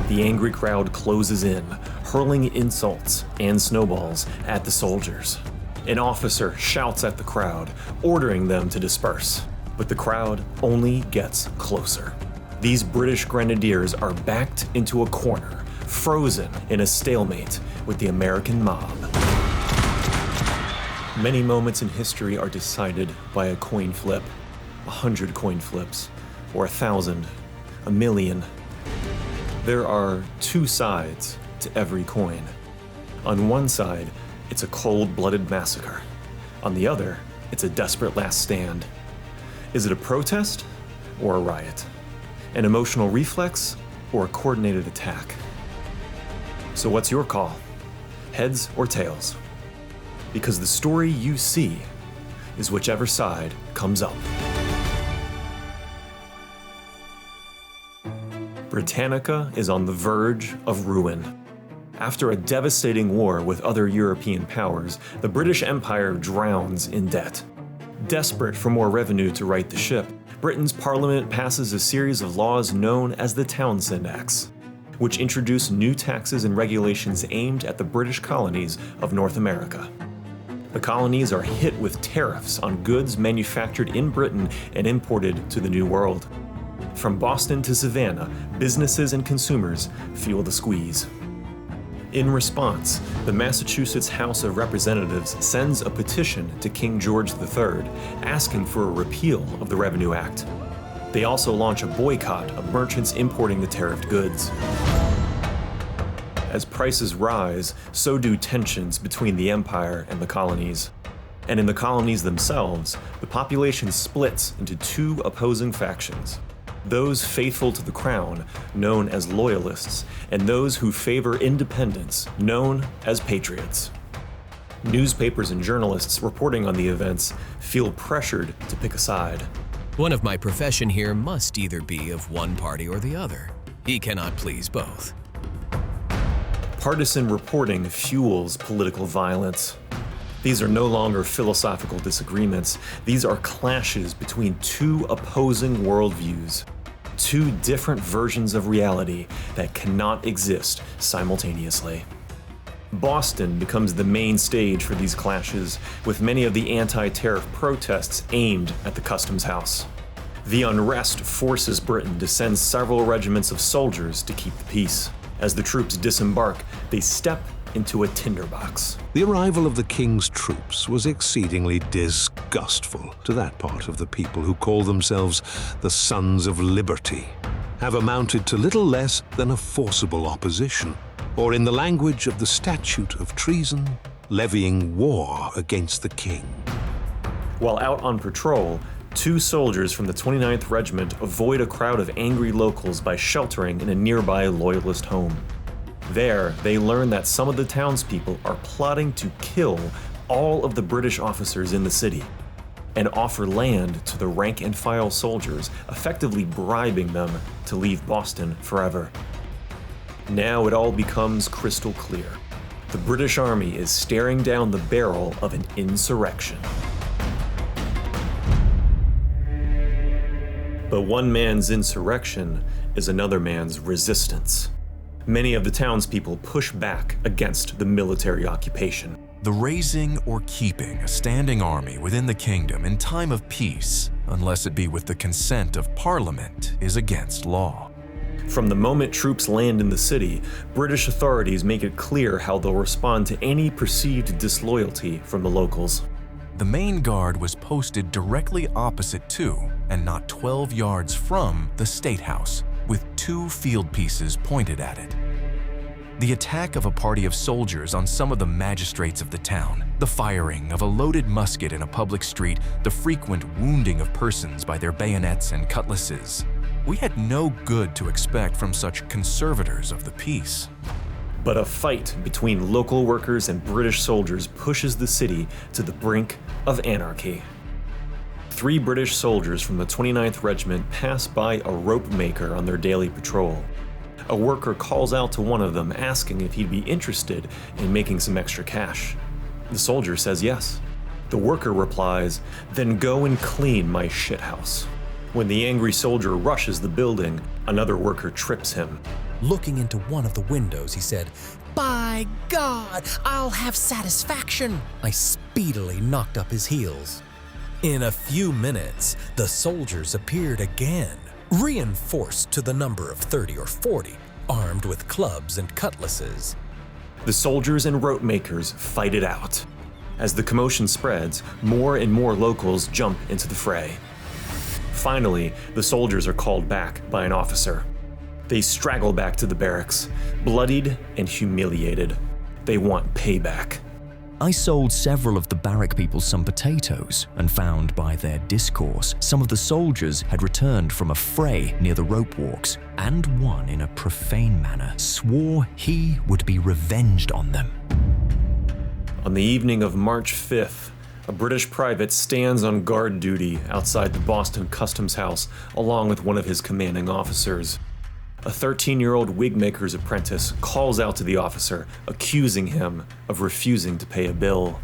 the angry crowd closes in, hurling insults and snowballs at the soldiers. An officer shouts at the crowd, ordering them to disperse, but the crowd only gets closer. These British grenadiers are backed into a corner, frozen in a stalemate with the American mob. Many moments in history are decided by a coin flip, 100 coin flips, or 1,000, 1,000,000. There are two sides to every coin. On one side, it's a cold-blooded massacre. On the other, it's a desperate last stand. Is it a protest or a riot? An emotional reflex or a coordinated attack? So what's your call? Heads or tails? Because the story you see is whichever side comes up. Britannica is on the verge of ruin. After a devastating war with other European powers, the British Empire drowns in debt. Desperate for more revenue to right the ship, Britain's Parliament passes a series of laws known as the Townshend Acts, which introduce new taxes and regulations aimed at the British colonies of North America. The colonies are hit with tariffs on goods manufactured in Britain and imported to the New World. From Boston to Savannah, businesses and consumers feel the squeeze. In response, the Massachusetts House of Representatives sends a petition to King George III asking for a repeal of the Revenue Act. They also launch a boycott of merchants importing the tariffed goods. As prices rise, so do tensions between the empire and the colonies. And in the colonies themselves, the population splits into two opposing factions. Those faithful to the crown, known as loyalists, and those who favor independence, known as patriots. Newspapers and journalists reporting on the events feel pressured to pick a side. One of my profession here must either be of one party or the other. He cannot please both. Partisan reporting fuels political violence. These are no longer philosophical disagreements. These are clashes between two opposing worldviews, two different versions of reality that cannot exist simultaneously. Boston becomes the main stage for these clashes, with many of the anti-tariff protests aimed at the Customs House. The unrest forces Britain to send several regiments of soldiers to keep the peace. As the troops disembark, they step into a tinderbox. The arrival of the king's troops was exceedingly disgustful to that part of the people who call themselves the Sons of Liberty, have amounted to little less than a forcible opposition, or in the language of the Statute of Treason, levying war against the king. While out on patrol, two soldiers from the 29th Regiment avoid a crowd of angry locals by sheltering in a nearby loyalist home. There, they learn that some of the townspeople are plotting to kill all of the British officers in the city and offer land to the rank-and-file soldiers, effectively bribing them to leave Boston forever. Now it all becomes crystal clear. The British Army is staring down the barrel of an insurrection. But one man's insurrection is another man's resistance. Many of the townspeople push back against the military occupation. The raising or keeping a standing army within the kingdom in time of peace, unless it be with the consent of Parliament, is against law. From the moment troops land in the city, British authorities make it clear how they'll respond to any perceived disloyalty from the locals. The main guard was posted directly opposite to, and not 12 yards from, the State House, with two field pieces pointed at it. The attack of a party of soldiers on some of the magistrates of the town, the firing of a loaded musket in a public street, the frequent wounding of persons by their bayonets and cutlasses. We had no good to expect from such conservators of the peace. But a fight between local workers and British soldiers pushes the city to the brink of anarchy. 3 British soldiers from the 29th Regiment pass by a rope maker on their daily patrol. A worker calls out to one of them asking if he'd be interested in making some extra cash. The soldier says yes. The worker replies, "Then go and clean my shithouse." When the angry soldier rushes the building, another worker trips him. Looking into one of the windows, he said, "By God, I'll have satisfaction!" I speedily knocked up his heels. In a few minutes, the soldiers appeared again, reinforced to the number of 30 or 40, armed with clubs and cutlasses. The soldiers and rope makers fight it out. As the commotion spreads, more and more locals jump into the fray. Finally, the soldiers are called back by an officer. They straggle back to the barracks, bloodied and humiliated. They want payback. I sold several of the barrack people some potatoes and found by their discourse some of the soldiers had returned from a fray near the rope walks, and one in a profane manner swore he would be revenged on them. On the evening of March 5th, a British private stands on guard duty outside the Boston Customs House along with one of his commanding officers. A 13-year-old wigmaker's apprentice calls out to the officer, accusing him of refusing to pay a bill.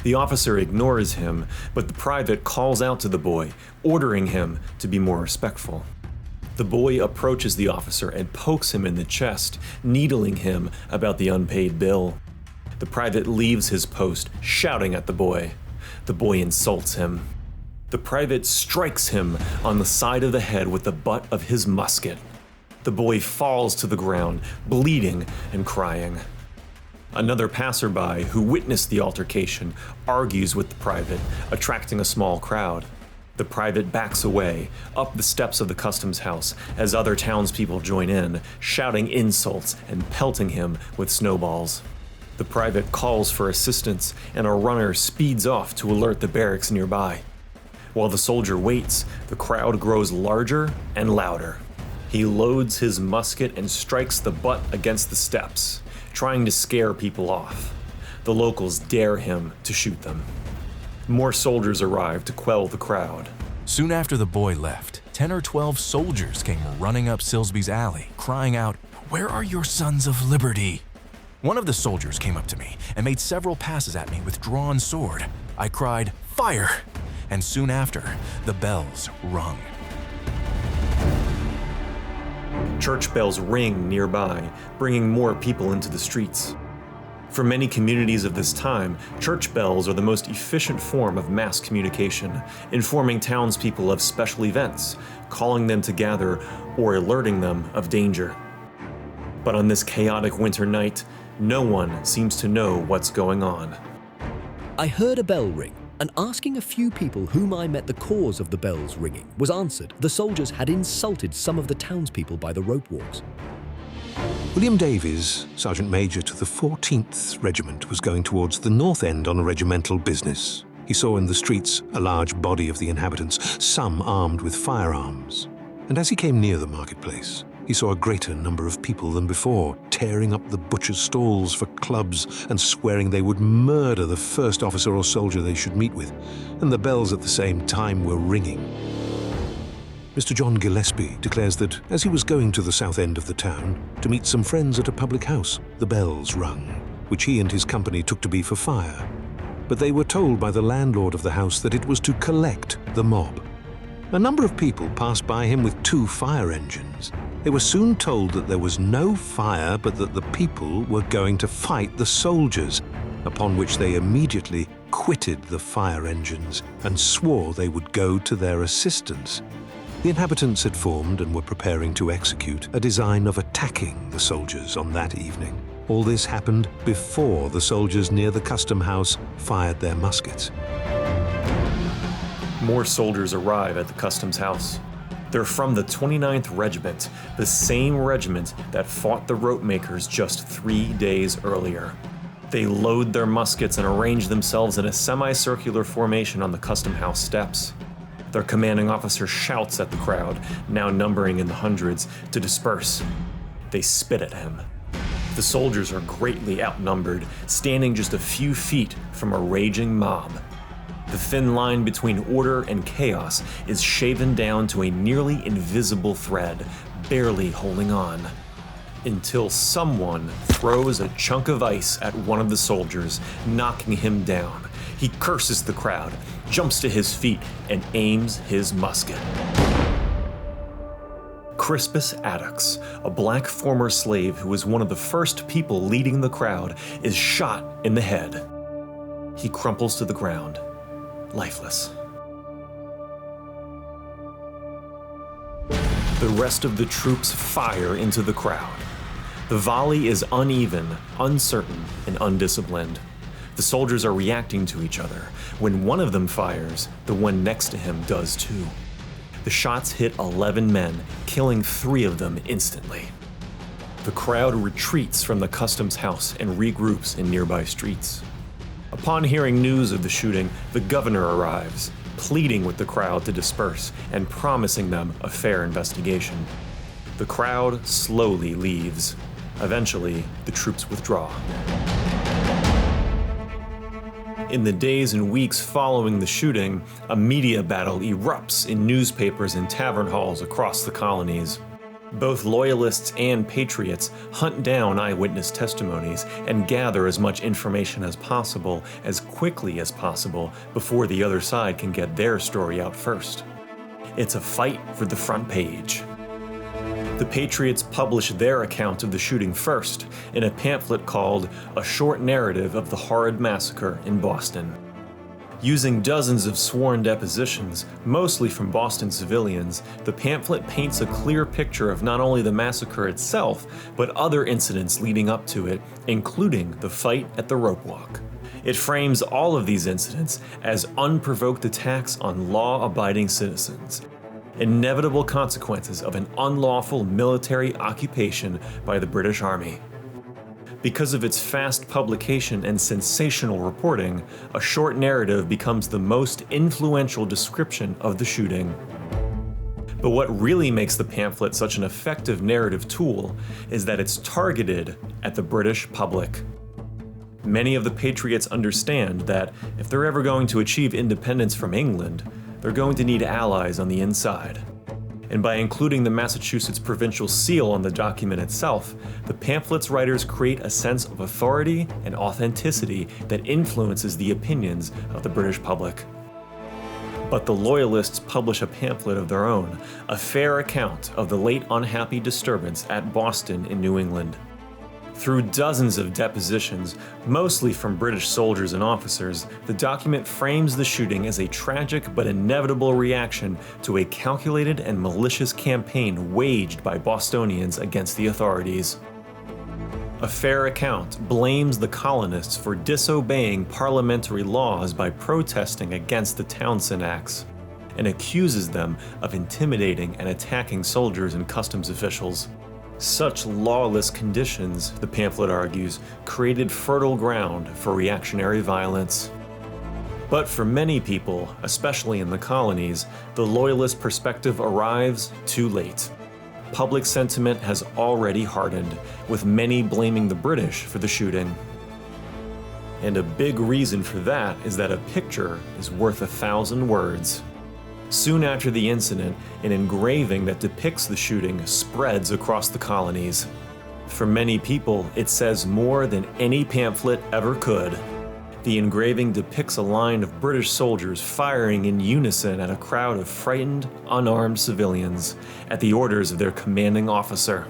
The officer ignores him, but the private calls out to the boy, ordering him to be more respectful. The boy approaches the officer and pokes him in the chest, needling him about the unpaid bill. The private leaves his post, shouting at the boy. The boy insults him. The private strikes him on the side of the head with the butt of his musket. The boy falls to the ground, bleeding and crying. Another passerby who witnessed the altercation argues with the private, attracting a small crowd. The private backs away, up the steps of the customs house, as other townspeople join in, shouting insults and pelting him with snowballs. The private calls for assistance, and a runner speeds off to alert the barracks nearby. While the soldier waits, the crowd grows larger and louder. He loads his musket and strikes the butt against the steps, trying to scare people off. The locals dare him to shoot them. More soldiers arrive to quell the crowd. Soon after the boy left, 10 or 12 soldiers came running up Silsby's alley, crying out, "Where are your sons of liberty?" One of the soldiers came up to me and made several passes at me with drawn sword. I cried, "Fire!" and soon after, the bells rung. Church bells ring nearby, bringing more people into the streets. For many communities of this time, church bells are the most efficient form of mass communication, informing townspeople of special events, calling them to gather, or alerting them of danger. But on this chaotic winter night, no one seems to know what's going on. I heard a bell ring, and asking a few people whom I met the cause of the bells ringing was answered the soldiers had insulted some of the townspeople by the rope walks. William Davies, Sergeant Major to the 14th Regiment, was going towards the north end on a regimental business. He saw in the streets a large body of the inhabitants, some armed with firearms. And as he came near the marketplace, he saw a greater number of people than before, tearing up the butcher's stalls for clubs and swearing they would murder the first officer or soldier they should meet with, and the bells at the same time were ringing. Mr. John Gillespie declares that as he was going to the south end of the town to meet some friends at a public house, the bells rung, which he and his company took to be for fire. But they were told by the landlord of the house that it was to collect the mob. A number of people passed by him with 2 fire engines. They were soon told that there was no fire, but that the people were going to fight the soldiers, upon which they immediately quitted the fire engines and swore they would go to their assistance. The inhabitants had formed and were preparing to execute a design of attacking the soldiers on that evening. All this happened before the soldiers near the custom house fired their muskets. More soldiers arrive at the customs house. They're from the 29th Regiment, the same regiment that fought the rope makers just 3 days earlier. They load their muskets and arrange themselves in a semicircular formation on the custom house steps. Their commanding officer shouts at the crowd, now numbering in the hundreds, to disperse. They spit at him. The soldiers are greatly outnumbered, standing just a few feet from a raging mob. The thin line between order and chaos is shaven down to a nearly invisible thread, barely holding on. Until someone throws a chunk of ice at one of the soldiers, knocking him down. He curses the crowd, jumps to his feet, and aims his musket. Crispus Attucks, a black former slave who was one of the first people leading the crowd, is shot in the head. He crumples to the ground, lifeless. The rest of the troops fire into the crowd. The volley is uneven, uncertain, and undisciplined. The soldiers are reacting to each other. When one of them fires, the one next to him does too. The shots hit 11 men, killing 3 of them instantly. The crowd retreats from the customs house and regroups in nearby streets. Upon hearing news of the shooting, the governor arrives, pleading with the crowd to disperse and promising them a fair investigation. The crowd slowly leaves. Eventually, the troops withdraw. In the days and weeks following the shooting, a media battle erupts in newspapers and tavern halls across the colonies. Both loyalists and patriots hunt down eyewitness testimonies and gather as much information as possible, as quickly as possible, before the other side can get their story out first. It's a fight for the front page. The Patriots publish their account of the shooting first in a pamphlet called A Short Narrative of the Horrid Massacre in Boston. Using dozens of sworn depositions, mostly from Boston civilians, the pamphlet paints a clear picture of not only the massacre itself, but other incidents leading up to it, including the fight at the rope walk. It frames all of these incidents as unprovoked attacks on law-abiding citizens, inevitable consequences of an unlawful military occupation by the British Army. Because of its fast publication and sensational reporting, A Short Narrative becomes the most influential description of the shooting. But what really makes the pamphlet such an effective narrative tool is that it's targeted at the British public. Many of the Patriots understand that if they're ever going to achieve independence from England, they're going to need allies on the inside. And by including the Massachusetts provincial seal on the document itself, the pamphlet's writers create a sense of authority and authenticity that influences the opinions of the British public. But the Loyalists publish a pamphlet of their own, a fair account of the Late Unhappy Disturbance at Boston in New England. Through dozens of depositions, mostly from British soldiers and officers, the document frames the shooting as a tragic but inevitable reaction to a calculated and malicious campaign waged by Bostonians against the authorities. A fair account blames the colonists for disobeying parliamentary laws by protesting against the Townshend Acts, and accuses them of intimidating and attacking soldiers and customs officials. Such lawless conditions, the pamphlet argues, created fertile ground for reactionary violence. But for many people, especially in the colonies, the Loyalist perspective arrives too late. Public sentiment has already hardened, with many blaming the British for the shooting. And a big reason for that is that a picture is worth 1,000 words. Soon after the incident, an engraving that depicts the shooting spreads across the colonies. For many people, it says more than any pamphlet ever could. The engraving depicts a line of British soldiers firing in unison at a crowd of frightened, unarmed civilians, at the orders of their commanding officer.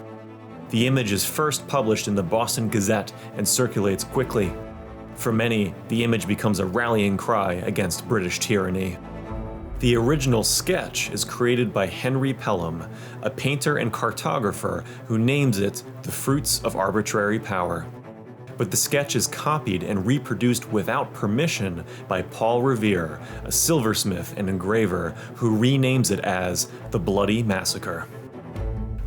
The image is first published in the Boston Gazette and circulates quickly. For many, the image becomes a rallying cry against British tyranny. The original sketch is created by Henry Pelham, a painter and cartographer who names it The Fruits of Arbitrary Power. But the sketch is copied and reproduced without permission by Paul Revere, a silversmith and engraver, who renames it as The Bloody Massacre.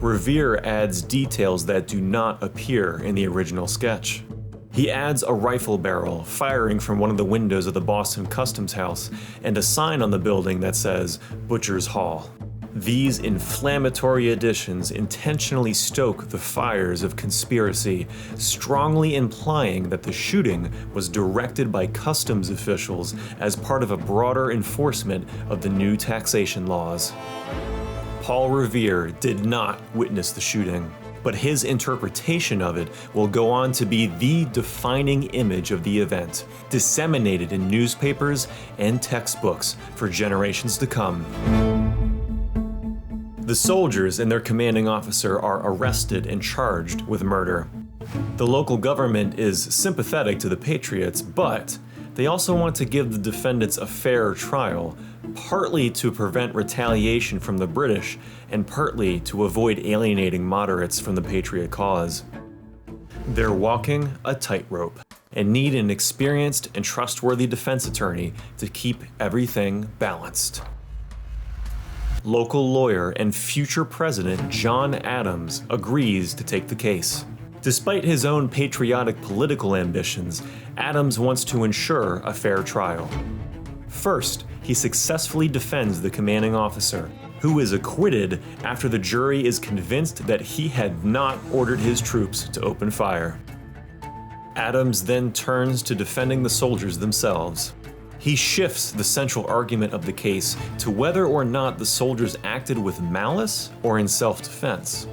Revere adds details that do not appear in the original sketch. He adds a rifle barrel firing from one of the windows of the Boston Customs House and a sign on the building that says Butcher's Hall. These inflammatory additions intentionally stoke the fires of conspiracy, strongly implying that the shooting was directed by customs officials as part of a broader enforcement of the new taxation laws. Paul Revere did not witness the shooting, but his interpretation of it will go on to be the defining image of the event, disseminated in newspapers and textbooks for generations to come. The soldiers and their commanding officer are arrested and charged with murder. The local government is sympathetic to the Patriots, but they also want to give the defendants a fair trial, partly to prevent retaliation from the British and partly to avoid alienating moderates from the Patriot cause. They're walking a tightrope and need an experienced and trustworthy defense attorney to keep everything balanced. Local lawyer and future president John Adams agrees to take the case. Despite his own patriotic political ambitions, Adams wants to ensure a fair trial. First, he successfully defends the commanding officer, who is acquitted after the jury is convinced that he had not ordered his troops to open fire. Adams then turns to defending the soldiers themselves. He shifts the central argument of the case to whether or not the soldiers acted with malice or in self-defense.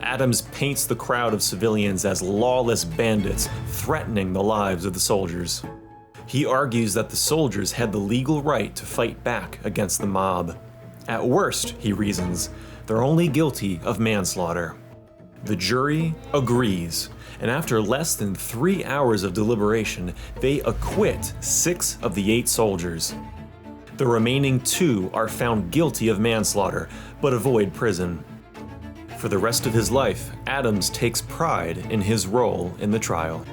Adams paints the crowd of civilians as lawless bandits threatening the lives of the soldiers. He argues that the soldiers had the legal right to fight back against the mob. At worst, he reasons, they're only guilty of manslaughter. The jury agrees, and after less than 3 hours of deliberation, they acquit 6 of the 8 soldiers. The remaining 2 are found guilty of manslaughter, but avoid prison. For the rest of his life, Adams takes pride in his role in the trial.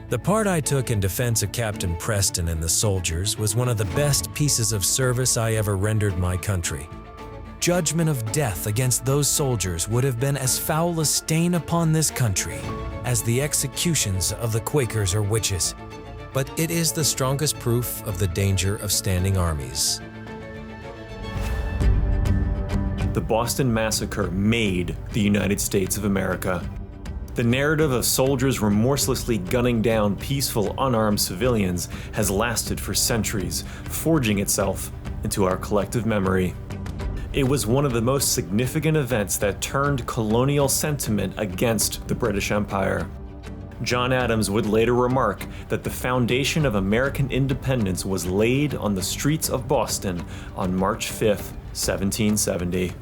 The part I took in defense of Captain Preston and the soldiers was one of the best pieces of service I ever rendered my country. Judgment of death against those soldiers would have been as foul a stain upon this country as the executions of the Quakers or witches, but it is the strongest proof of the danger of standing armies. The Boston Massacre made the United States of America. The narrative of soldiers remorselessly gunning down peaceful, unarmed civilians has lasted for centuries, forging itself into our collective memory. It was one of the most significant events that turned colonial sentiment against the British Empire. John Adams would later remark that the foundation of American independence was laid on the streets of Boston on March 5, 1770.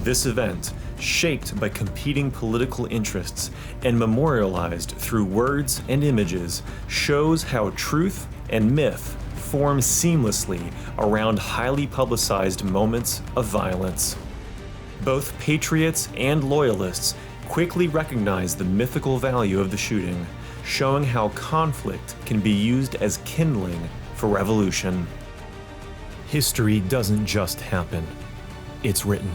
This event, shaped by competing political interests and memorialized through words and images, shows how truth and myth form seamlessly around highly publicized moments of violence. Both patriots and loyalists quickly recognized the mythical value of the shooting, showing how conflict can be used as kindling for revolution. History doesn't just happen, it's written.